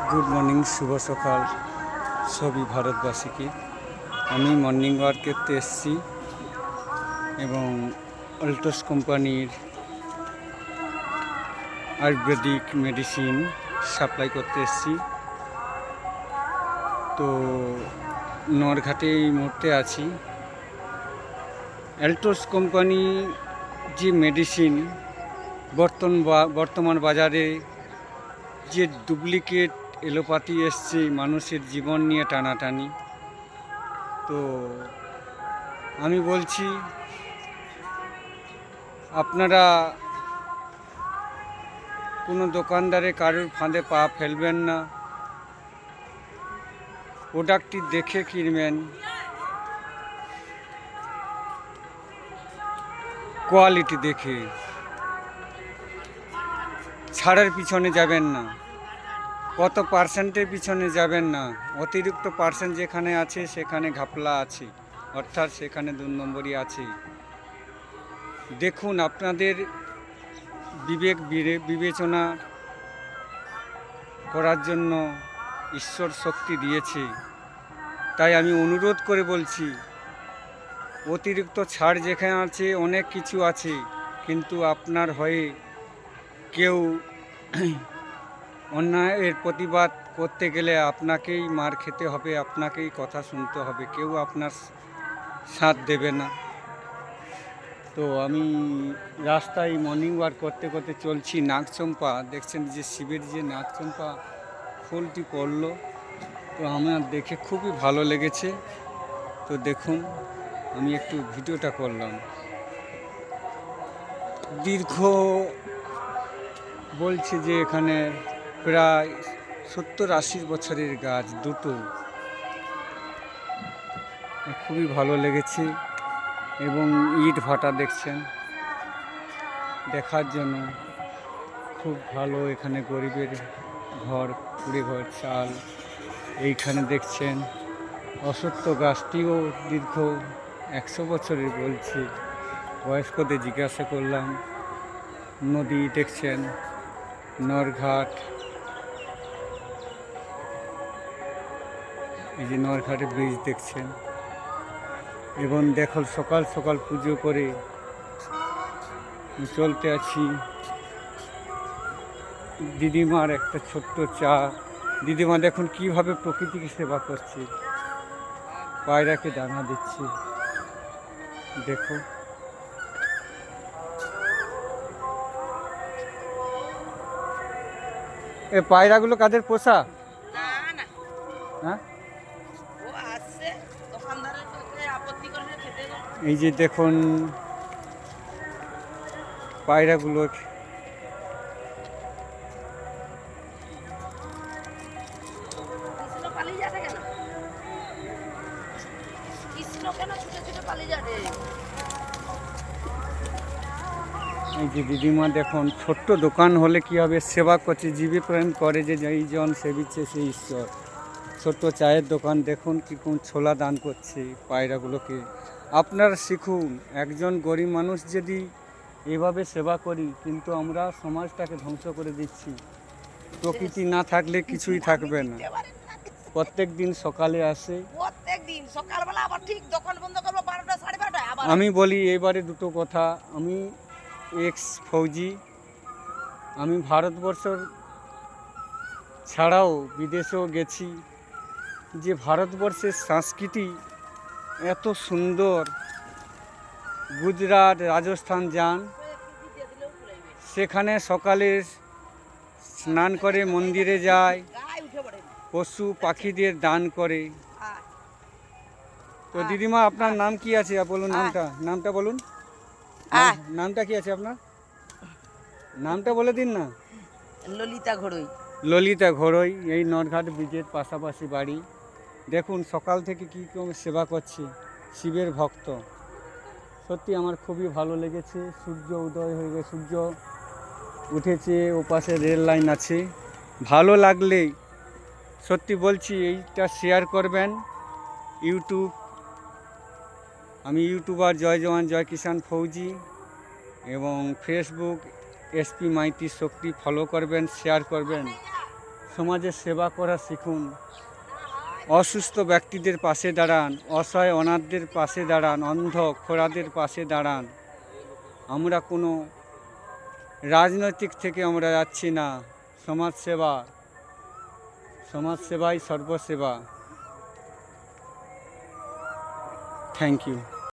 Good morning, শুভ সকাল সবই ভারতবাসীকে। আমি মর্নিং ওয়াক করতে এসেছি এবং অল্টোস কোম্পানির আয়ুর্বেদিক মেডিসিন সাপ্লাই করতে এসেছি। তো নরঘাটে এই মুহূর্তে আছি। অল্টোস কোম্পানি যে মেডিসিন বর্তমান বাজারে যে ডুপ্লিকেট এলোপ্যাথি এসছে মানুষের জীবন নিয়ে টানাটানি, তো আমি বলছি আপনারা কোনো দোকানদারে কারোর ফাঁদে পা ফেলবেন না। প্রোডাক্টটি দেখে কিনবেন, কোয়ালিটি দেখে। ছাড়ের পিছনে যাবেন না, কত পার্সেন্টের পিছনে যাবেন না। অতিরিক্ত পার্সেন্ট যেখানে আছে সেখানে ঘাপলা আছে, অর্থাৎ সেখানে 2 নম্বরই আছে। দেখুন, আপনাদের বিবেক বিবেচনা করার জন্য ঈশ্বর শক্তি দিয়েছে। তাই আমি অনুরোধ করে বলছি, অতিরিক্ত ছাড় যেখানে আছে অনেক কিছু আছে, কিন্তু আপনার হয়ে কেউ অন্যায়ের প্রতিবাদ করতে গেলে আপনাকেই মার খেতে হবে, আপনাকেই কথা শুনতে হবে, কেউ আপনার সাথ দেবে না। তো আমি রাস্তায় মর্নিং ওয়াক করতে করতে চলছি। নাগচম্পা দেখছেন, যে শিবের যে নাগচম্পা ফুলটি পড়লো, তো আমার দেখে খুবই ভালো লেগেছে। তো দেখুন, আমি একটু ভিডিওটা করলাম। দীর্ঘ বলছে যে এখানে প্রায় 70-80 বছরের গাছ দুটো, খুবই ভালো লেগেছে। এবং ইট ভাটা দেখছেন, দেখার জন্য খুব ভালো। এখানে গরিবের ঘর, কুড়ে ঘর, চাল। এইখানে দেখছেন অশ্বত্থ গাছটিও দীর্ঘ 100 বছরের বলছে। বয়স্কদের জিজ্ঞাসা করলাম। নদী দেখছেন, নরঘাট, এই যে নরঘাটে ব্রিজ দেখছেন। এবং দেখো, সকাল সকাল পুজো করে চলতে আছি। দিদিমার একটা ছোট্ট চা। দিদিমা দেখুন কিভাবে প্রকৃতিকে সেবা করছে, পায়রাকে দানা দিচ্ছে। দেখো, এ পায়রাগুলো কাদের পোষা? হ্যাঁ, এই যে দেখুন পায়রাগুলো। এই যে দিদিমা দেখুন, ছোট্ট দোকান হলে কী হবে, সেবা করছে, জীবে প্রেম করে, যে যেই জন সেবিচ্ছে সেই ঈশ্বর। ছোট্ট চায়ের দোকান দেখুন কীরকম ছোলা দান করছে পায়রাগুলোকে। আপনারা শিখুন, একজন গরিব মানুষ যদি এভাবে সেবা করি, কিন্তু আমরা সমাজটাকে ধ্বংস করে দিচ্ছি। প্রকৃতি না থাকলে কিছুই থাকবে না। প্রত্যেক দিন সকালে আসে, সকালবেলা আবার ঠিক দোকান বন্ধ করবো 12টা 12:30। আমি বলি এবারে দুটো কথা। আমি এক্স ফৌজি, আমি ভারতবর্ষর ছাড়াও বিদেশেও গেছি। যে ভারতবর্ষের সংস্কৃতি এত সুন্দর। গুজরাট, রাজস্থান যান, সেখানে সকালে স্নান করে মন্দিরে যায়, পশু পাখিদের দান করে। তো দিদিমা, আপনার নাম কি আছে বলুন? নামটা বলুন। নামটা কি আছে আপনার? নামটা বলে দিন না। ললিতা ঘড়ই। ললিতা ঘড়ই। এই নরঘাট ব্রিজের পাশাপাশি বাড়ি। দেখুন সকাল থেকে কী সেবা করছে, শিবের ভক্ত। সত্যি আমার খুবই ভালো লেগেছে। সূর্য উদয় হয়ে গেছে, সূর্য উঠেছে, ওপাশে রেল লাইন আছে। ভালো লাগলেই সত্যি বলছি এইটা শেয়ার করবেন। ইউটিউব, আমি ইউটিউবার জয় জওয়ান জয় কিষাণ ফৌজি, এবং ফেসবুক SP মাইতি শক্তি ফলো করবেন, শেয়ার করবেন। সমাজের সেবা করা শিখুন, অসুস্থ ব্যক্তিদের পাশে দাঁড়ান, অসহায় অনাথদের পাশে দাঁড়ান, অন্ধ খোড়াদের পাশে দাঁড়ান। আমরা কোনো রাজনৈতিক থেকে আমরা যাচ্ছি না, সমাজসেবাই সর্বসেবা। Thank you.